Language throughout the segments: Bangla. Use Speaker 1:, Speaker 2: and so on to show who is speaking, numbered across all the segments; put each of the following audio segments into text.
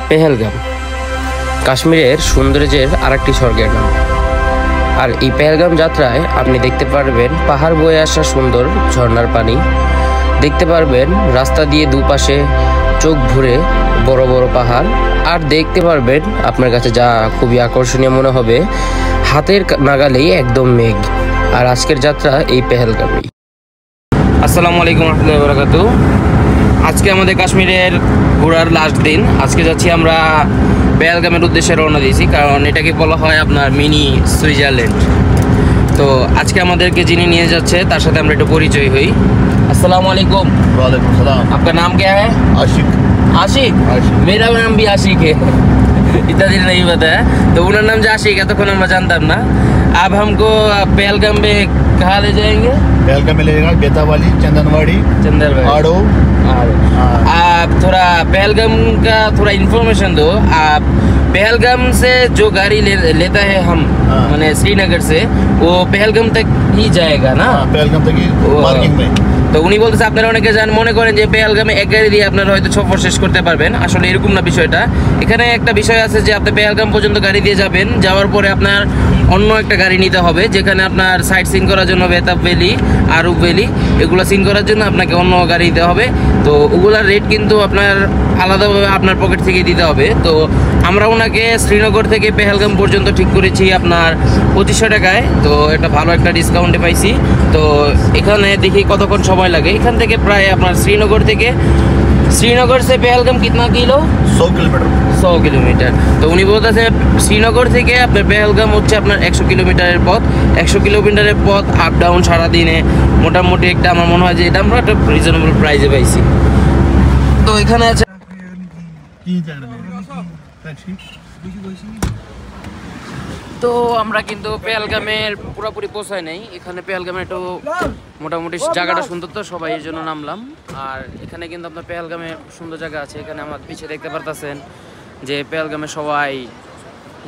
Speaker 1: পেহেলগাম কাশ্মীরের সৌন্দর্যের আরেকটি স্বর্গের নাম। আর এই পেহেলগাম যাত্রায় আপনি দেখতে পারবেন পাহাড় বয়ে আসা সুন্দর ঝর্ণার পানি, দেখতে পারবেন রাস্তা দিয়ে দুপাশে চোখ ভরে বড় বড় পাহাড়, আর দেখতে পারবেন আপনার কাছে যা খুবই আকর্ষণীয় মনে হবে হাতের নাগালেই একদম মেঘ। আর আজকের যাত্রা এই পেহেলগামেই। আসসালামু আলাইকুম রহমতুল্লাহি ওয়া বারাকাতুহু। আজকে আমাদের কাশ্মীরের ঘোরার লাস্ট দিন। আজকে যাচ্ছি আমরা পেহেলগামের উদ্দেশ্যে রওনা দিয়েছি, কারণ এটাকে বলা হয় আপনার মিনি সুইজারল্যান্ড। তো আজকে আমাদেরকে যিনি নিয়ে যাচ্ছে তার সাথে আমরা একটু পরিচয় হই। अस्सलाम वालेकुम।
Speaker 2: वालेकुम सलाम।
Speaker 1: आपका नाम क्या है?
Speaker 2: आशिक।
Speaker 1: आशिक? मेरा नाम भी आशिक है। इतना दिन नहीं पता है, तो उनका नाम जो आशिक है तो कोई मैं जानता ना। अब हमको पेहेलगाम में कहाँ ले जाएंगे?
Speaker 2: पेहेलगाम में ले जाएगा बेतावाली, चंदनवाड़ी, आड़ो।
Speaker 1: आप थोड़ा पेहेलगाम का थोड़ा इन्फॉर्मेशन दो। आप पेहेलगाम से जो गाड़ी लेता है हम मैंने श्रीनगर से, वो पेहेलगाम तक ही जाएगा ना?
Speaker 2: पेहेलगाम तक ही पार्किंग में।
Speaker 1: তো উনি বলতেছে আপনারা অনেকে মনে করেন যে পেহেলগামে এক গাড়ি দিয়ে আপনারা হয়তো সফর শেষ করতে পারবেন। আসলে এরকম না বিষয়টা। এখানে একটা বিষয় আছে যে আপনি পেহেলগাম পর্যন্ত গাড়ি দিয়ে যাবেন, যাওয়ার পরে আপনার অন্য একটা গাড়ি নিতে হবে, যেখানে আপনার সাইট সিন করার জন্য বেতাব ভ্যালি, আরব ভ্যালি এগুলো সিন করার জন্য আপনাকে অন্য গাড়ি দিতে হবে। তো ওগুলার রেট কিন্তু আপনার আলাদাভাবে আপনার পকেট থেকে দিতে হবে। তো আমরা ওনাকে শ্রীনগর থেকে পেহেলগাম পর্যন্ত ঠিক করেছি আপনার 2500 টাকায়। তো এটা ভালো একটা ডিসকাউন্টে পাইছি। তো এখানে দেখি কতক্ষণ সময় লাগে। এখান থেকে প্রায় আপনার শ্রীনগর से পেহেলগাম कितना किलो?
Speaker 2: 100 किलोमीटर।
Speaker 1: 100 কিলোমিটার। তো উনি বলতেছে শ্রীনগর থেকে আপনার পেহেলগাম হচ্ছে আপনার 100 কিলোমিটারের পথ। 100 কিলোমিটারের পথ আপ ডাউন সারাদিনে মোটামুটি একটা আমার মনে হয় যে এটা আমরা একটা রিজনেবল প্রাইসে পাইছি। তো এখানে আছে তো আমরা কিন্তু পেহেলগামের পুরোপুরি পৌঁছায় নাই। এখানে পেহেলগামে একটু মোটামুটি জায়গাটা সুন্দর, তো সবাই এর জন্য নামলাম। আর এখানে কিন্তু আপনার পেহেলগামে সুন্দর জায়গা আছে। এখানে আমার পিছিয়ে দেখতে পারতেছেন যে পেহেলগামে সবাই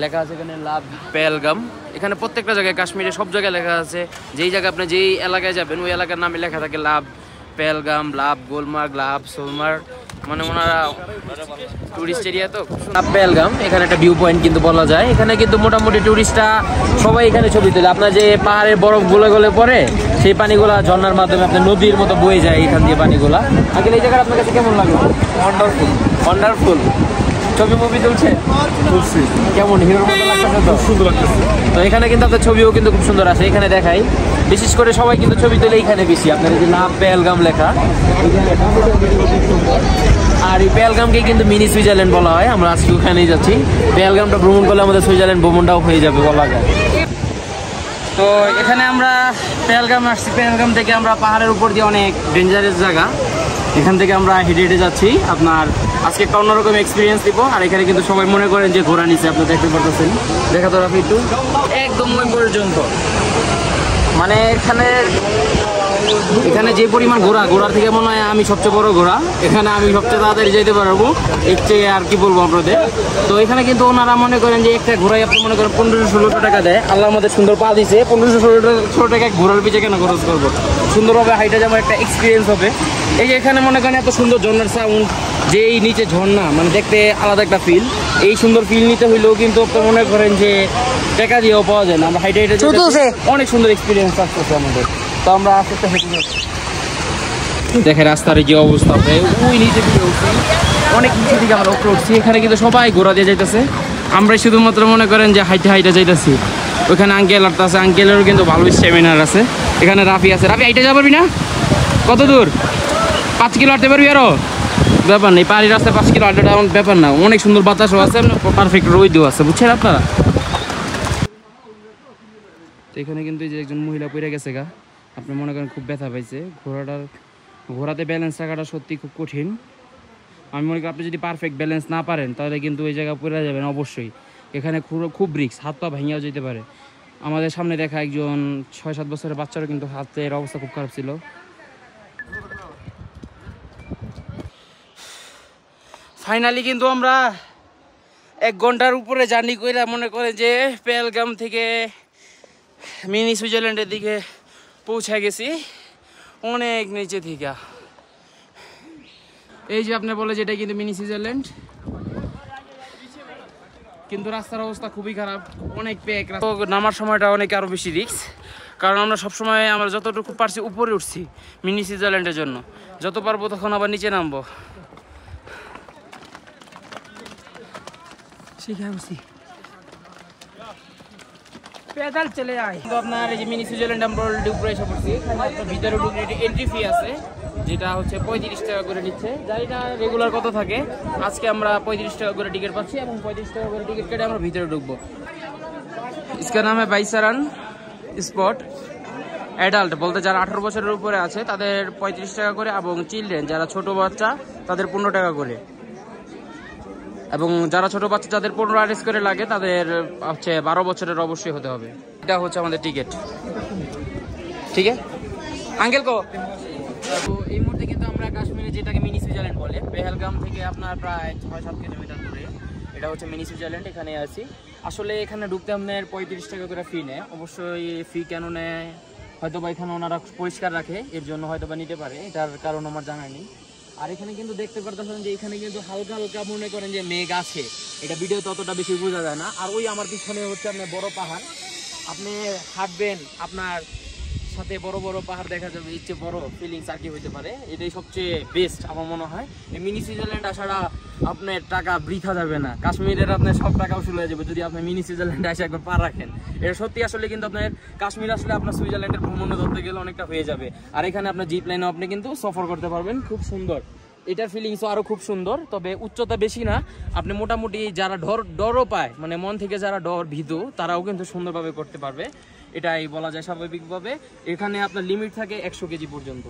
Speaker 1: লেখা আছে, এখানে লাভ পেহেলগাম। এখানে প্রত্যেকটা জায়গায় কাশ্মীরে সব জায়গায় লেখা আছে। যেই জায়গায় আপনি যেই এলাকায় যাবেন ওই এলাকার নামে লেখা থাকে লাভ পেহেলগাম, লাভ গোলমার্গ, লাভ সোলমার্গ, মানে ওনারা টুরিস্ট এরিয়া। তো পেহেলগাম এখানে একটা ভিউ পয়েন্ট কিন্তু বলা যায়। এখানে কিন্তু মোটামুটি টুরিস্টরা সবাই এখানে ছবি তোলে। আপনার যে পাহাড়ের বরফ গলে গলে পড়ে সেই পানিগুলা ঝর্ণার মাধ্যমে আপনার নদীর মতো বয়ে যায় এখান দিয়ে পানিগুলা। আগে এই জায়গাটা আপনার কাছে কেমন লাগলো? ওয়ান্ডারফুল। ওয়ান্ডারফুল। ছবি মুভি তুলছে? তুলছি। কেমন হিরোর মতো লাগতেছে? তো সুন্দর লাগতেছে। তো এখানে কিন্তু আপনার ছবিও কিন্তু খুব সুন্দর আছে। এখানে দেখাই, বিশেষ করে সবাই কিন্তু ছবি তুলে এইখানে বেশি। আপনার যে লাভ পেহেলগাম লেখা, আর এই পেহেলগামকে কিন্তু মিনি সুইজারল্যান্ড বলা হয়। আমরা আজকে ওখানেই যাচ্ছি। পেহেলগামটা ভ্রমণ করলে আমাদের সুইজারল্যান্ড ভ্রমণটাও হয়ে যাবে বলা যায়। তো এখানে আমরা পেহেলগাম আসছি। পেহেলগাম থেকে আমরা পাহাড়ের উপর দিয়ে অনেক ডেঞ্জারাস জায়গা, এখান থেকে আমরা হেঁটে হেঁটে যাচ্ছি। আপনার আজকে একটা অন্যরকম এক্সপিরিয়েন্স দিব। আর এখানে কিন্তু সবাই মনে করেন যে ঘোরা নিচে, আপনি দেখতে পারতেছেন। দেখা তো রাখি একটু একদম ওই পর্যন্ত, মানে এখানে যে পরিমাণ ঘোড়ার থেকে মনে হয় আমি সবচেয়ে বড় ঘোড়া। এখানে আমি সবচেয়ে তাড়াতাড়ি যেতে পারবো এর চেয়ে, আর কি বলবো আপনাদের। তো এখানে কিন্তু ওনারা মনে করেন যে একটা ঘোড়ায় আপনি মনে করেন 1500-1600 টাকা দেয়। আল্লাহ আমাদের সুন্দর পা দিছে, 1500-1600 টাকা ঘোড়ার পিছিয়ে কেন খরচ করবো? সুন্দরভাবে হাইটা যেমন একটা এক্সপিরিয়েন্স হবে। এই যে এখানে মনে করেন এত সুন্দর ঝর্ণার সাউন্ড, যে এই নিচে ঝর্ণা, মানে দেখতে আলাদা একটা ফিল। এই সুন্দর ফিল নিতে হইলেও কিন্তু আপনি মনে করেন যে টাকা দিয়েও পাওয়া যায় না। আমরা হাইটা অনেক সুন্দর এক্সপিরিয়েন্স আসতেছে আমাদের। তো আমরা আস্তে আস্তে হেঁটে যাচ্ছি। দেখে রাস্তার যে অবস্থা, ওই নিচে দিকে উঠছি, অনেক নিচে দিকে আমরা উপরে উঠছি। এখানে কিন্তু সবাই ঘোরা দিয়ে যাইতেছে, আমরা শুধুমাত্র মনে করেন যে হাইটা যাইতেছি। ওইখানে আঙ্কেল আসতেছে, আঙ্কেলেরও কিন্তু ভালো স্ট্যামিনার আছে। এখানে রাফি আছে। রাফি হাইটা যাবে না? কত দূর? 5 কিলো হাঁটতে পারবি? আরো ব্যাপার নেই, পাহাড়ি রাস্তায় 5 কিলো হাঁটাটা আমার ব্যাপার না। অনেক সুন্দর বাতাসও আছে, পারফেক্ট রোদও আছে, বুঝছেন আপনারা। তো এখানে কিন্তু এই যে একজন মহিলা পড়ে গেছে গা, আপনি মনে করেন খুব ব্যথা পাইছে। ঘোড়াতে ব্যালেন্স রাখাটা সত্যি খুব কঠিন। আমি মনে করি আপনি যদি পারফেক্ট ব্যালেন্স না পারেন তাহলে কিন্তু ওই জায়গায় পড়ে যাবেন অবশ্যই। এখানে খুব রিস্ক, হাত পা ভেঙেও যেতে পারে। আমাদের সামনে দেখা একজন 6-7 বছরের বাচ্চারও কিন্তু হাতের অবস্থা খুব খারাপ ছিল। ফাইনালি কিন্তু আমরা 1 ঘন্টার উপরে জার্নি করে মনে করেন যে পেহেলগাম থেকে মিনি সুইজারল্যান্ডের দিকে পৌঁছে গেছি, অনেক নিচে থেকে। এই যে আপনি বলে যে এটা কিন্তু মিনি সুইজারল্যান্ড। কিন্তু রাস্তার অবস্থা খুবই খারাপ, অনেক প্যাক। নামার সময়টা অনেক আরো বেশি রিস্ক, কারণ আমরা সবসময় আমরা যতটুকু পারছি উপরে উঠছি মিনি সুইজারল্যান্ডের জন্য, যত পারবো তখন আবার নিচে নামবো।
Speaker 3: पैदल चले आए।
Speaker 1: তো আপনার এই যে মিনি সুইজারল্যান্ড আমরা অলরেডি উপরে এসে পড়ছি। এখানে আপনার ভিতরে ঢুকলে এন্ট্রি ফি আছে, যেটা হচ্ছে 35 টাকা করে নিচ্ছে। জানিনা রেগুলার কত থাকে, আজকে আমরা 35 টাকা করে টিকিট পাচ্ছি এবং 35 টাকা করে টিকিট কেটে আমরা ভিতরে ঢুকবো। इसका नाम है বাইসারান স্পট। অ্যাডাল্ট বলতে যারা 18 বছরের উপরে আছে তাদের 35 টাকা করে, এবং চিলড্রেন যারা ছোট বাচ্চা তাদের 15 টাকা করে, এবং যারা ছোট বাচ্চা যাদের 15 আরএস করে লাগে তাদের হচ্ছে 12 বছরের অবশ্যই হতে হবে। এটা হচ্ছে আমাদের টিকিট, ঠিক আছে আঙ্কেল কো। তো এই মুহূর্তে কিন্তু আমরা কাশ্মীরে যেটাকে মিনি সুইজারল্যান্ড বলে, পেহেলগাম থেকে আপনার প্রায় 6-7 কিলোমিটার দূরে এটা হচ্ছে মিনি সুইজারল্যান্ড। এখানে আছি। আসলে এখানে ঢুকতে আপনার 35 টাকা করে ফি নেয়। অবশ্যই ফি কেন নেয় হয়তো বা এখানে ওনারা পরিষ্কার রাখে, এর জন্য হয়তো বা নিতে পারে, এটার কারণ আমার জানা নেই। আর এখানে কিন্তু দেখতে পারতেছেন যে এখানে কিন্তু হালকা হালকা মনে করেন যে মেঘ আছে, এটা ভিডিও ততটা বেশি বোঝা যায় না। আর ওই আমার পিছনে হচ্ছে আপনার বড় পাহাড়, আপনি হাঁটবেন আপনার সাথে বড় বড় পাহাড় দেখা যাবে, ইচ্ছে বড় ফিলিংস আর কি হইতে পারে। এটাই সবচেয়ে বেস্ট আমার মনে হয়। এই মিনি সুইজারল্যান্ড আসাটা আপনার টাকা বৃথা যাবে না, কাশ্মীরের আপনার সব টাকা উসুল হয়ে যাবে যদি আপনি মিনি সুইজারল্যান্ডে এসে একবার পা রাখেন। এটা সত্যি আসলে কিন্তু আপনার কাশ্মীর আসলে আপনার সুইজারল্যান্ডের ভ্রমণে ধরতে গেলে অনেকটা হয়ে যাবে। আর এখানে আপনার জিপ লাইনে আপনি কিন্তু সফর করতে পারবেন, খুব সুন্দর। এটার ফিলিংসও আরো খুব সুন্দর, তবে উচ্চতা বেশি না। আপনি মোটামুটি যারা ডরও পায়, মানে মন থেকে যারা ভীতু, তারাও কিন্তু সুন্দরভাবে করতে পারবে, এটাই বলা যায় স্বাভাবিকভাবে। এখানে আপনার লিমিট থাকে 100 কেজি পর্যন্ত।